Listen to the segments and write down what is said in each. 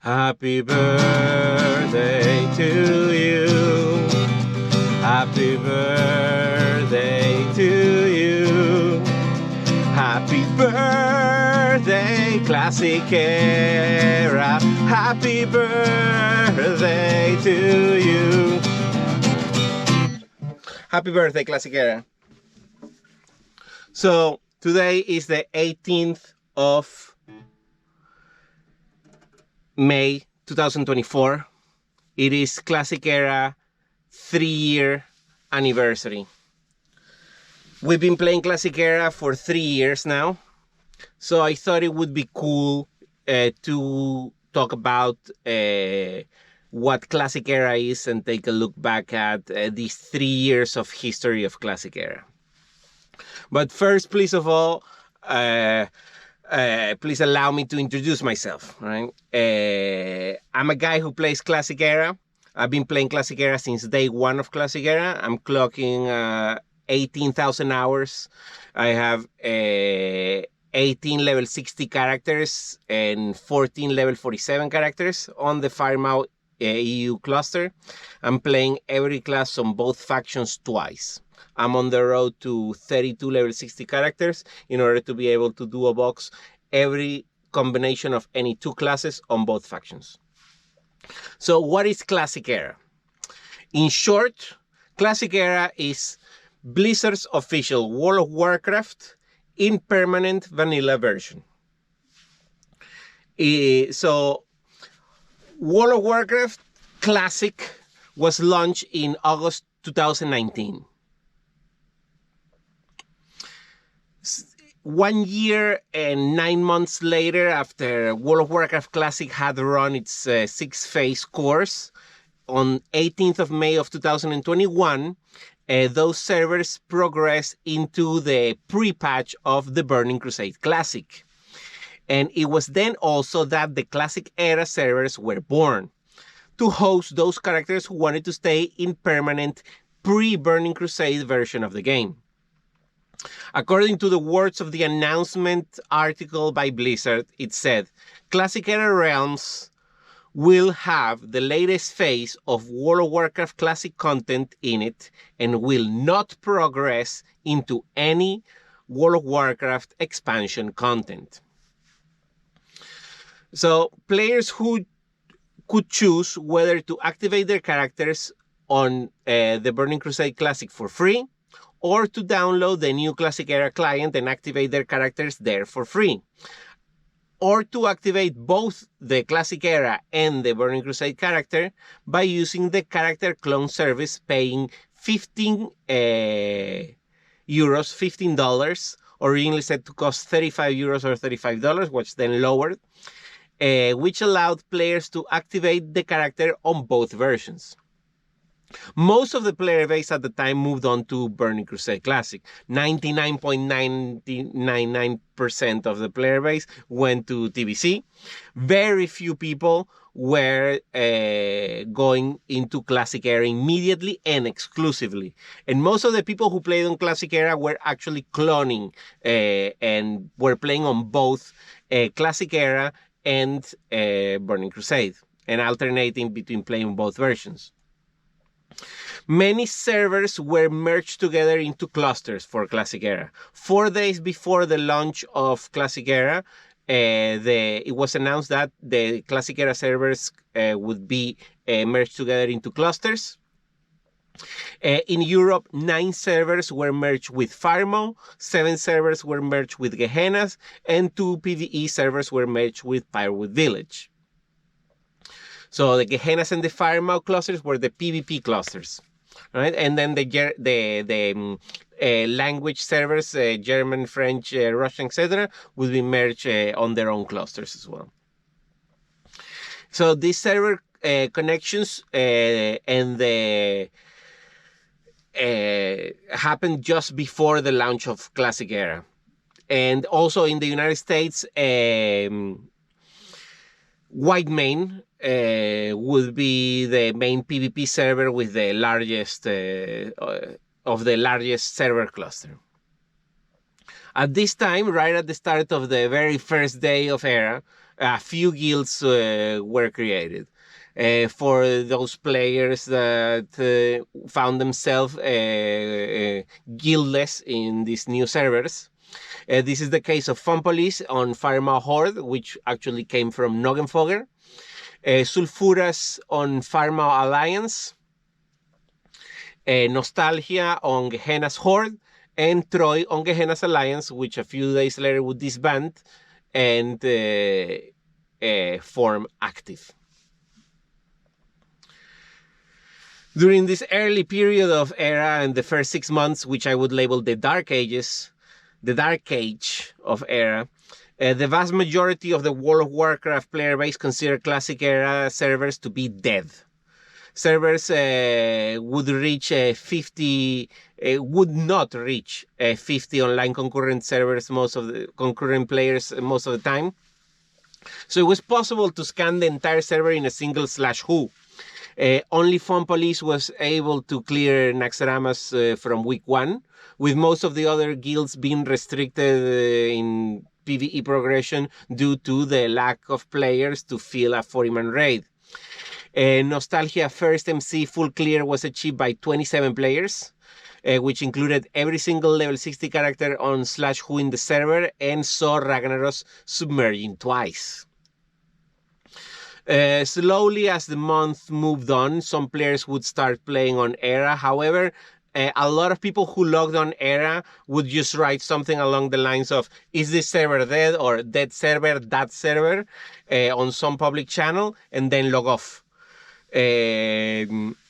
Happy birthday to you. Happy birthday to you. Happy birthday, Classic Era. Happy birthday to you. Happy birthday, Classic Era. So today is the 18th of May 2024. It is Classic Era 3-year anniversary. We've been playing Classic Era for 3 years now, so I thought it would be cool to talk about what Classic Era is and take a look back at these 3 years of history of Classic Era. But first, please of all, please allow me to introduce myself. Right? I'm a guy who plays Classic Era. I've been playing Classic Era since day one of Classic Era. I'm clocking 18,000 hours. I have 18 level 60 characters and 14 level 47 characters on the Firemouth EU cluster. I'm playing every class on both factions twice. I'm on the road to 32 level 60 characters in order to be able to duo box every combination of any two classes on both factions. So what is Classic Era? In short, Classic Era is Blizzard's official World of Warcraft in permanent vanilla version. So World of Warcraft Classic was launched in August 2019. 1 year and 9 months later, after World of Warcraft Classic had run its 6-phase course, on 18th of May of 2021, those servers progressed into the pre-patch of the Burning Crusade Classic. And it was then also that the Classic Era servers were born to host those characters who wanted to stay in permanent pre-Burning Crusade version of the game. According to the words of the announcement article by Blizzard, it said, Classic Era Realms will have the latest phase of World of Warcraft Classic content in it and will not progress into any World of Warcraft expansion content. So players who could choose whether to activate their characters on the Burning Crusade Classic for free, or to download the new Classic Era client and activate their characters there for free. Or to activate both the Classic Era and the Burning Crusade character by using the character clone service, paying 15 euros, $15, originally said to cost 35 euros or $35, which then lowered, which allowed players to activate the character on both versions. Most of the player base at the time moved on to Burning Crusade Classic. 99.999% of the player base went to TBC. Very few people were going into Classic Era immediately and exclusively. And most of the people who played on Classic Era were actually cloning and were playing on both Classic Era and Burning Crusade, and alternating between playing both versions. Many servers were merged together into clusters for Classic Era. 4 days before the launch of Classic Era, it was announced that the Classic Era servers would be merged together into clusters. In Europe, 9 servers were merged with Firemouth, 7 servers were merged with Gehennas, and 2 PvE servers were merged with Pyrewood Village. So the Gehennas and the Firemouth clusters were the PvP clusters, right? And then the language servers, German, French, Russian, etc., would be merged on their own clusters as well. So these server connections and the happened just before the launch of Classic Era. And also in the United States, Whitemane would be the main PvP server with the largest of the largest server cluster. At this time, right at the start of the very first day of Era, a few guilds were created. For those players that found themselves guildless in these new servers. This is the case of Fun Police on Firemouth Horde, which actually came from Noggenfogger. Sulfuras on Firemouth Alliance. Nostalgia on Gehenna's Horde. And Troy on Gehenna's Alliance, which a few days later would disband and form Active. During this early period of Era and the first 6 months, which I would label the Dark Ages, the Dark Age of Era, the vast majority of the World of Warcraft player base consider Classic Era servers to be dead. Servers would reach 50, would not reach 50 online concurrent servers, most of the concurrent players most of the time. So it was possible to scan the entire server in a single /who. Only Fun Police was able to clear Naxxramas from week 1, with most of the other guilds being restricted in PvE progression due to the lack of players to fill a 40-man raid. Nostalgia First MC full clear was achieved by 27 players, which included every single level 60 character on /who in the server and saw Ragnaros submerging twice. Slowly, as the month moved on, some players would start playing on Era. However, a lot of people who logged on Era would just write something along the lines of, is this server dead, or dead server, that server, on some public channel, and then log off.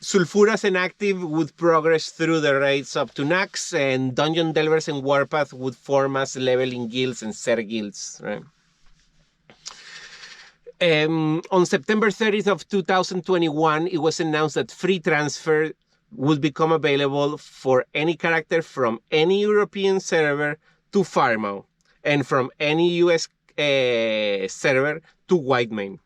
Sulfuras and Active would progress through the raids up to Nax, and Dungeon Delvers and Warpath would form as leveling guilds and ser guilds, right? On September 30th of 2021, it was announced that free transfer would become available for any character from any European server to Firemouth, and from any US server to Whitemane.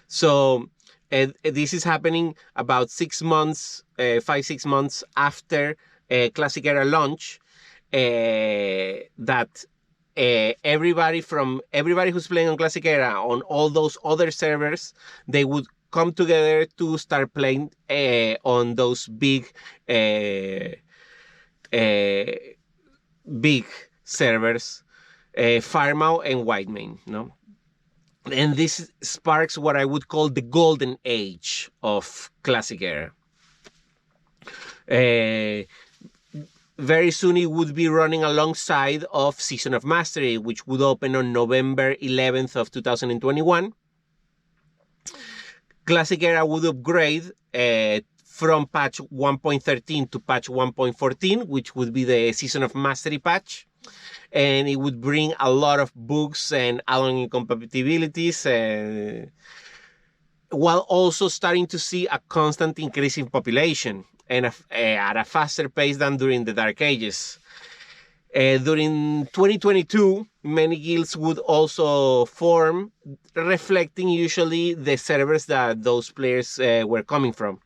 So this is happening about 6 months, 5-6 months after Classic Era launch, that everybody who's playing on Classic Era on all those other servers, they would come together to start playing on those big servers, Firemouth and Whitemane, no? And this sparks what I would call the golden age of Classic Era. Very soon it would be running alongside of Season of Mastery, which would open on November 11th of 2021. Classic Era would upgrade from patch 1.13 to patch 1.14, which would be the Season of Mastery patch. And it would bring a lot of bugs and add-on incompatibilities, while also starting to see a constant increase in population, and at a faster pace than during the Dark Ages. During 2022, many guilds would also form, reflecting usually the servers that those players were coming from.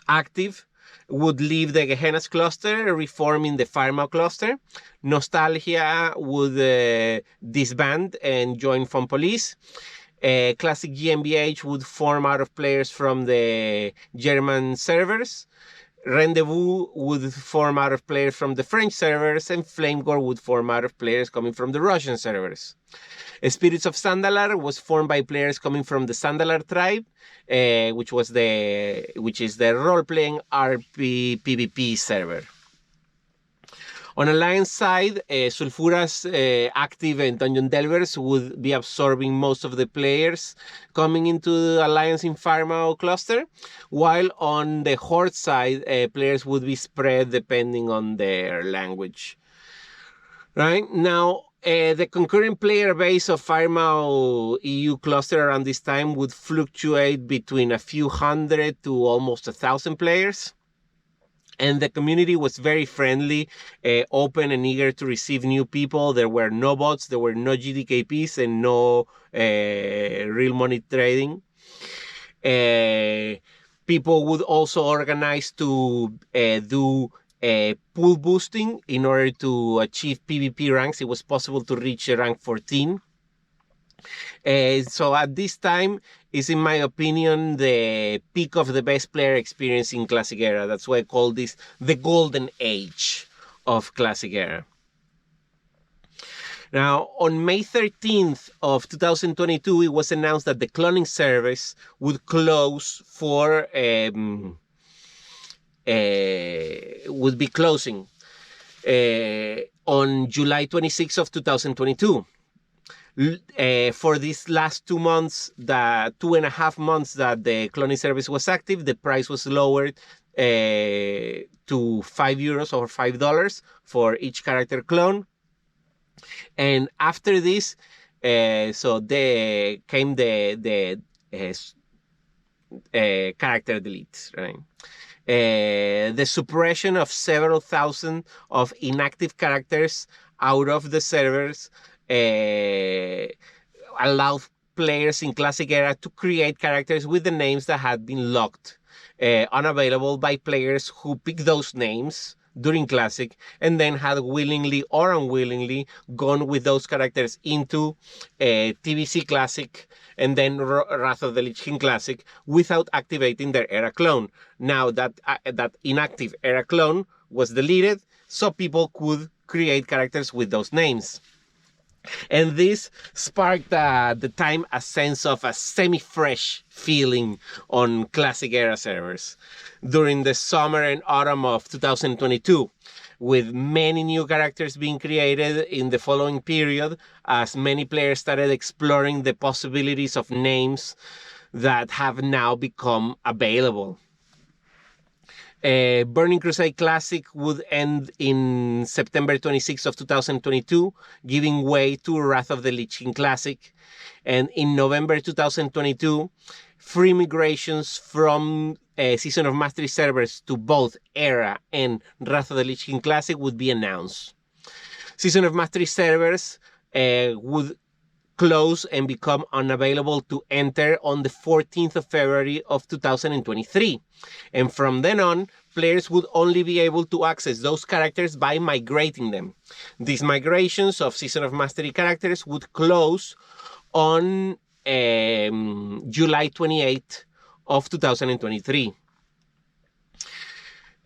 Active would leave the Gehenna's cluster, reforming the Firemouth cluster. Nostalgia would disband and join Fun Police. Classic GmbH would form out of players from the German servers. Rendezvous would form out of players from the French servers, and Flamegore would form out of players coming from the Russian servers. Spirits of Sandalar was formed by players coming from the Sandalar tribe, which is the role-playing RP PvP server. On Alliance side, Sulfuras, Active, and Dungeon Delvers would be absorbing most of the players coming into the Alliance in Firemouth cluster, while on the Horde side, players would be spread depending on their language. Right? Now, the concurrent player base of Firemouth EU cluster around this time would fluctuate between a few hundred to almost 1,000 players. And the community was very friendly, open and eager to receive new people. There were no bots, there were no GDKPs, and no real money trading. People would also organize to do pool boosting in order to achieve PvP ranks. It was possible to reach rank 14. So at this time is, in my opinion, the peak of the best player experience in Classic Era. That's why I call this the golden age of Classic Era. Now, on May 13th of 2022, it was announced that the cloning service would close for would be closing on July 26th of 2022. For these last 2 months, the 2.5 months that the cloning service was active, the price was lowered to €5 or $5 for each character clone. And after this, so there came the character deletes, right? The suppression of several thousand of inactive characters out of the servers allowed players in Classic Era to create characters with the names that had been locked, unavailable by players who picked those names during Classic and then had willingly or unwillingly gone with those characters into TBC Classic and then Wrath of the Lich King Classic without activating their Era clone. Now that inactive Era clone was deleted, so people could create characters with those names. And this sparked at the time a sense of a semi-fresh feeling on Classic Era servers during the summer and autumn of 2022, with many new characters being created in the following period as many players started exploring the possibilities of names that have now become available. Burning Crusade Classic would end in September 26th of 2022, giving way to Wrath of the Lich King Classic. And in November 2022, free migrations from Season of Mastery servers to both Era and Wrath of the Lich King Classic would be announced. Season of Mastery servers would close and become unavailable to enter on the 14th of February of 2023. And from then on, players would only be able to access those characters by migrating them. These migrations of Season of Mastery characters would close on July 28th of 2023.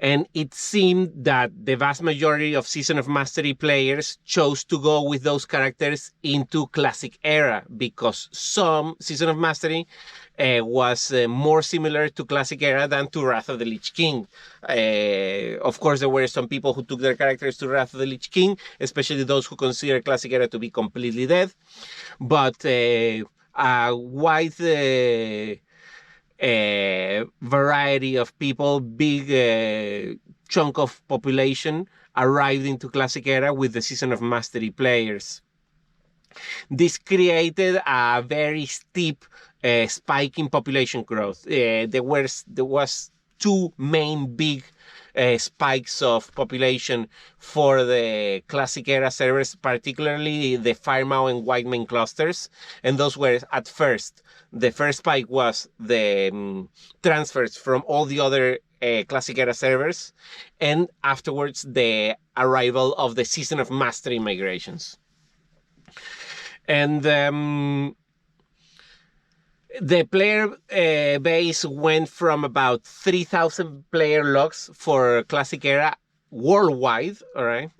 And it seemed that the vast majority of Season of Mastery players chose to go with those characters into Classic Era because some Season of Mastery was more similar to Classic Era than to Wrath of the Lich King. Of course, there were some people who took their characters to Wrath of the Lich King, especially those who consider Classic Era to be completely dead. But a wide variety of people, big chunk of population arrived into Classic Era with the Season of Mastery players. This created a very steep spike in population growth. There was two main big spikes of population for the Classic Era servers, particularly the Firemaw and Whitemane clusters, and those were at first. The first spike was the transfers from all the other Classic Era servers, and afterwards the arrival of the Season of Mastery migrations. And the player base went from about 3,000 player logs for Classic Era worldwide, all right,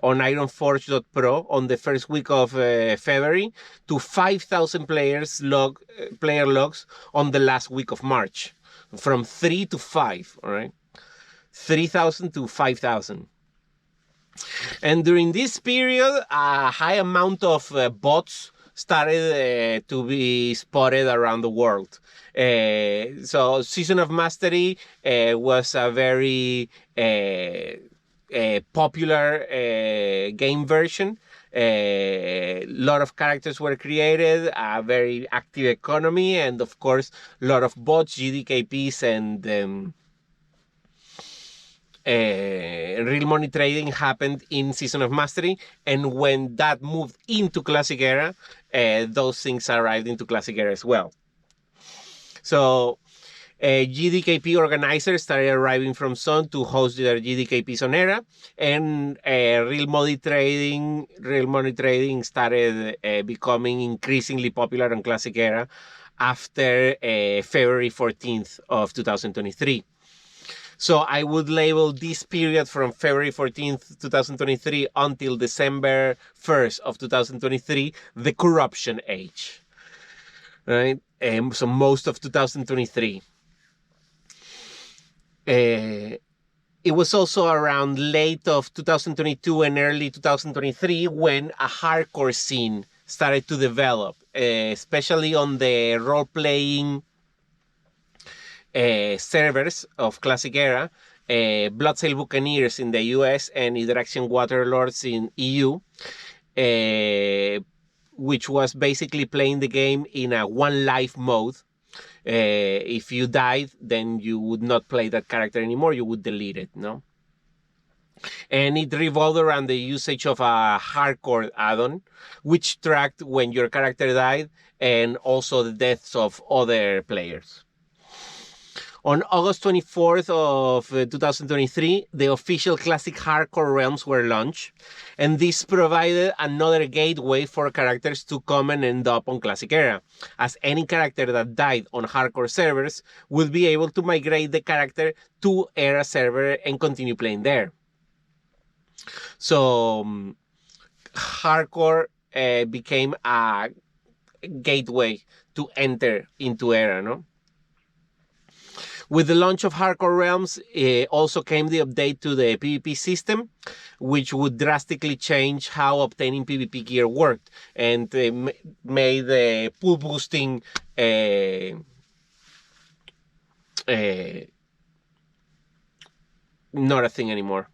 on ironforge.pro on the first week of February to 5,000 player logs on the last week of March, from 3 to 5, all right, 3,000 to 5,000. And during this period, a high amount of bots started to be spotted around the world. So Season of Mastery was a very popular game version. A lot of characters were created, a very active economy, and of course, a lot of bots, GDKPs, and real money trading happened in Season of Mastery. And when that moved into Classic Era, those things arrived into Classic Era as well. So GDKP organizers started arriving from Sun to host their GDKPs on Era, and real money trading started becoming increasingly popular on Classic Era after February 14th of 2023. So I would label this period from February 14th, 2023 until December 1st of 2023 the corruption age. Right? So most of 2023. It was also around late of 2022 and early 2023 when a hardcore scene started to develop, especially on the role-playing servers of Classic Era, Bloodsail Buccaneers in the US and Interaction Waterlords in EU, which was basically playing the game in a one life mode. If you died, then you would not play that character anymore. You would delete it, no? And it revolved around the usage of a hardcore add-on, which tracked when your character died and also the deaths of other players. On August 24th of 2023, the official Classic Hardcore Realms were launched, and this provided another gateway for characters to come and end up on Classic Era, as any character that died on Hardcore servers would be able to migrate the character to Era server and continue playing there. So, Hardcore became a gateway to enter into Era, no? With the launch of Hardcore Realms, also came the update to the PvP system, which would drastically change how obtaining PvP gear worked, and made the pool boosting not a thing anymore.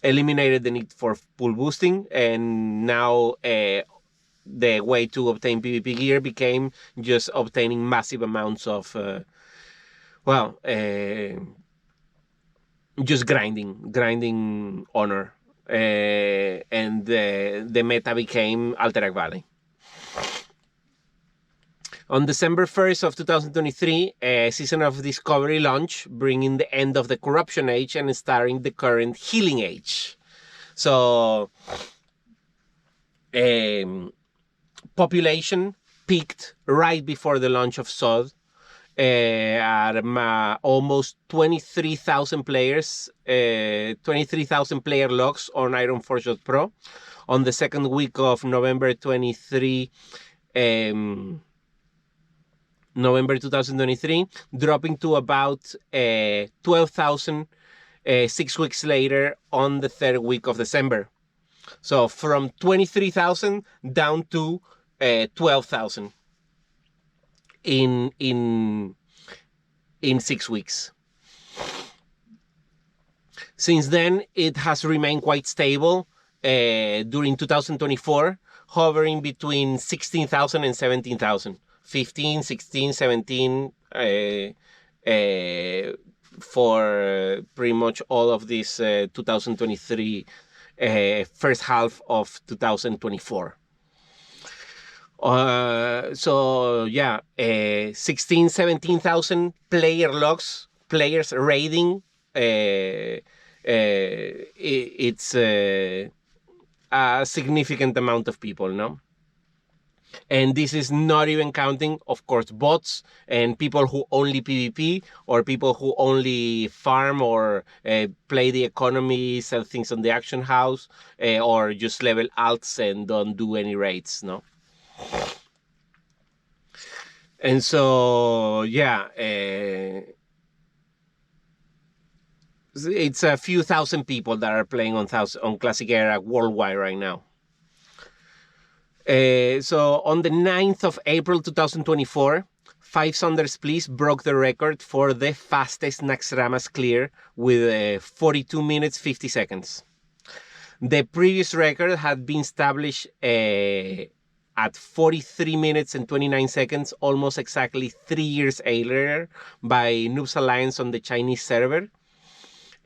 Eliminated the need for pool boosting, and now the way to obtain PvP gear became just obtaining massive amounts of, just grinding honor. And the meta became Alterac Valley. On December 1st of 2023, Season of Discovery launched, bringing the end of the Corruption Age and starting the current Healing Age. So, population peaked right before the launch of SOD at almost 23,000 players, 23,000 player logs on Ironforge Pro on the second week of November 2023, dropping to about 12,000 6 weeks later on the third week of December. So from 23,000 down to 12,000 in 6 weeks. Since then, it has remained quite stable during 2024, hovering between 16,000 and 17,000. 15, 16, 17 for pretty much all of this 2023 first half of 2024. So yeah, 16, 17,000 player logs, players raiding. It's a significant amount of people, no? And this is not even counting, of course, bots and people who only PvP or people who only farm or play the economy, sell things on the auction house, or just level alts and don't do any raids, no? And so, yeah, it's a few thousand people that are playing on Classic Era worldwide right now. So on the 9th of April 2024, 5 Saunders Please broke the record for the fastest Naxxramas clear with 42 minutes 50 seconds. The previous record had been established at 43 minutes and 29 seconds, almost exactly 3 years earlier by Noobs Alliance on the Chinese server.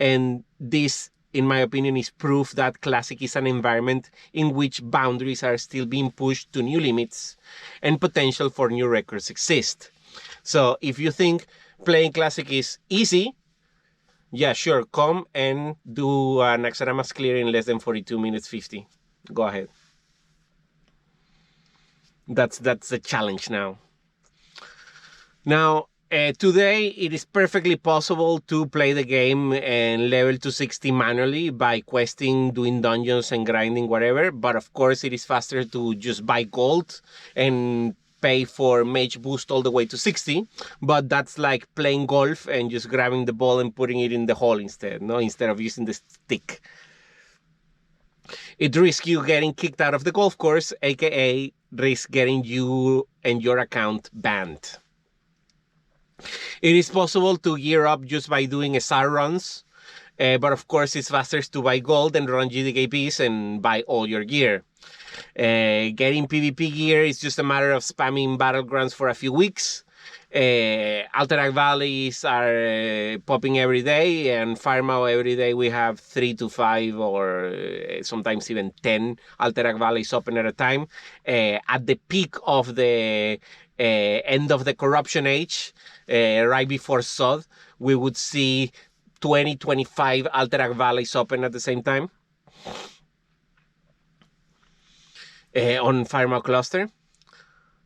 And this, in my opinion, is proof that Classic is an environment in which boundaries are still being pushed to new limits and potential for new records exist. So if you think playing Classic is easy, yeah, sure, come and do an Axarama's clear in less than 42 minutes 50. Go ahead. That's the challenge now. Now, today it is perfectly possible to play the game and level to 60 manually by questing, doing dungeons and grinding, whatever. But of course, it is faster to just buy gold and pay for mage boost all the way to 60. But that's like playing golf and just grabbing the ball and putting it in the hole instead, no? Instead of using the stick. It risks you getting kicked out of the golf course, aka risk getting you and your account banned. It is possible to gear up just by doing SR runs, but of course it's faster to buy gold and run GDKPs and buy all your gear. Getting PvP gear is just a matter of spamming battlegrounds for a few weeks. Alterac Valleys are popping every day, and Firemouth every day we have 3 to 5 or sometimes even 10 Alterac Valleys open at a time. At the peak of the end of the corruption age, right before Sod, we would see 20-25 Alterac Valleys open at the same time on Firemouth Cluster.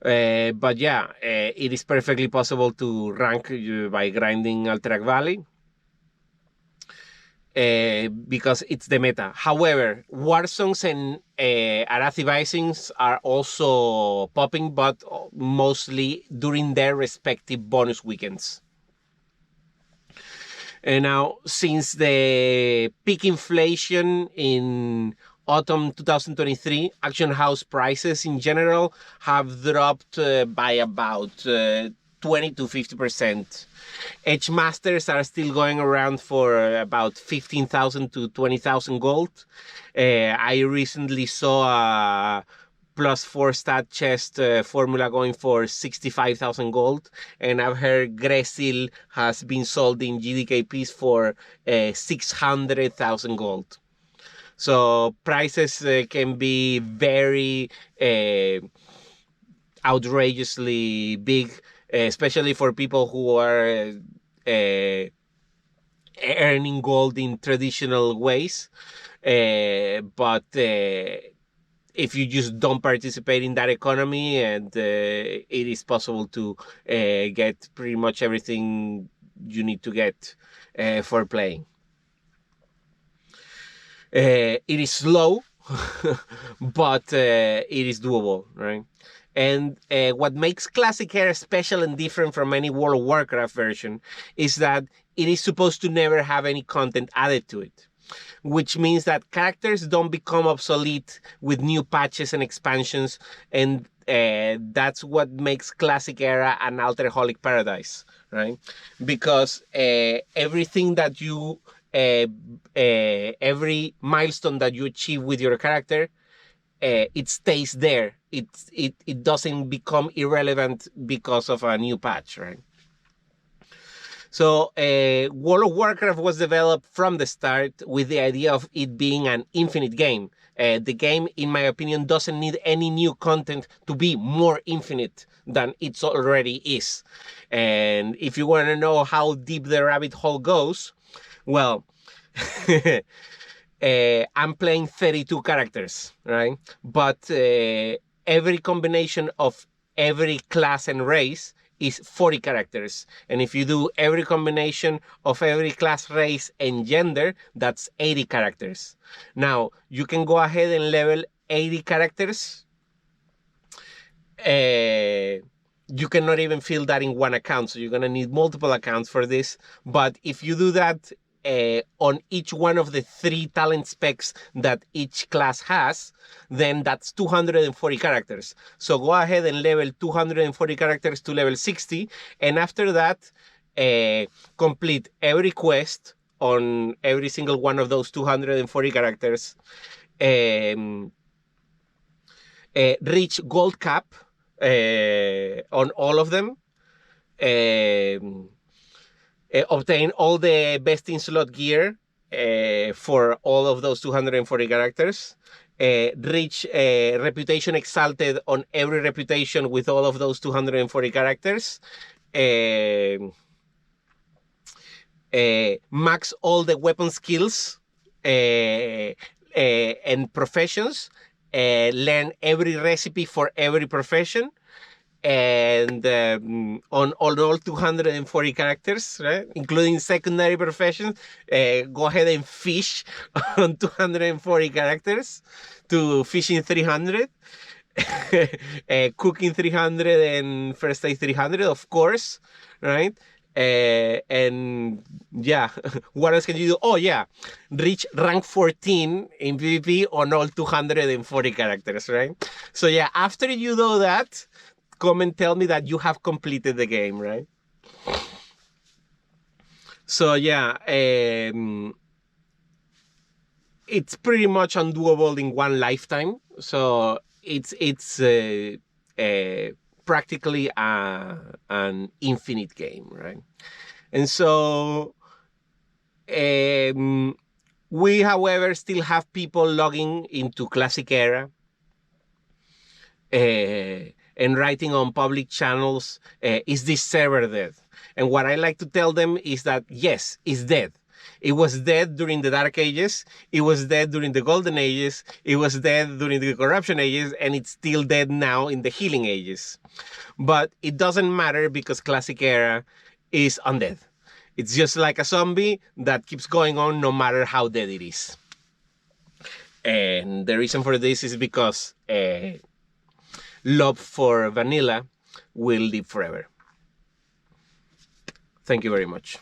But yeah, it is perfectly possible to rank by grinding Alterac Valley because it's the meta. However, War Songs and Arathi Visings are also popping, but mostly during their respective bonus weekends. And now, since the peak inflation in autumn 2023, auction house prices in general have dropped by about 20 to 50%. Edge Masters are still going around for about 15,000 to 20,000 gold. I recently saw a +4 stat chest formula going for 65,000 gold, and I've heard Gresil has been sold in GDKPs for 600,000 gold. So prices can be very outrageously big, especially for people who are earning gold in traditional ways. But if you just don't participate in that economy, and it is possible to get pretty much everything you need to get for playing. It is slow, but it is doable, right? And what makes Classic Era special and different from any World of Warcraft version is that it is supposed to never have any content added to it, which means that characters don't become obsolete with new patches and expansions, and that's what makes Classic Era an Alterholic paradise, right? Because everything that you every milestone that you achieve with your character, it stays there. It doesn't become irrelevant because of a new patch, right? So World of Warcraft was developed from the start with the idea of it being an infinite game. The game, in my opinion, doesn't need any new content to be more infinite than it already is. And if you want to know how deep the rabbit hole goes, well, I'm playing 32 characters, right? But every combination of every class and race is 40 characters. And if you do every combination of every class, race, and gender, that's 80 characters. Now, you can go ahead and level 80 characters. You cannot even fill that in one account, so you're going to need multiple accounts for this. But if you do that on each one of the 3 talent specs that each class has, then that's 240 characters. So go ahead and level 240 characters to level 60, and after that, complete every quest on every single one of those 240 characters, reach gold cap on all of them, obtain all the best in slot gear for all of those 240 characters, reach reputation exalted on every reputation with all of those 240 characters, max all the weapon skills and professions, learn every recipe for every profession, and on all 240 characters, right, including secondary professions, go ahead and fish on 240 characters to fishing 300. Cooking 300 and first aid 300, of course, right? And yeah, what else can you do? Oh yeah, reach rank 14 in PvP on all 240 characters, right? So yeah, after you do that, come and tell me that you have completed the game, right? So yeah, it's pretty much undoable in one lifetime. So it's practically an infinite game, right? And so we, however, still have people logging into Classic Era and writing on public channels, is this server dead? And what I like to tell them is that, yes, it's dead. It was dead during the Dark Ages, it was dead during the Golden Ages, it was dead during the Corruption Ages, and it's still dead now in the Healing Ages. But it doesn't matter because Classic Era is undead. It's just like a zombie that keeps going on no matter how dead it is. And the reason for this is because love for vanilla will live forever. Thank you very much.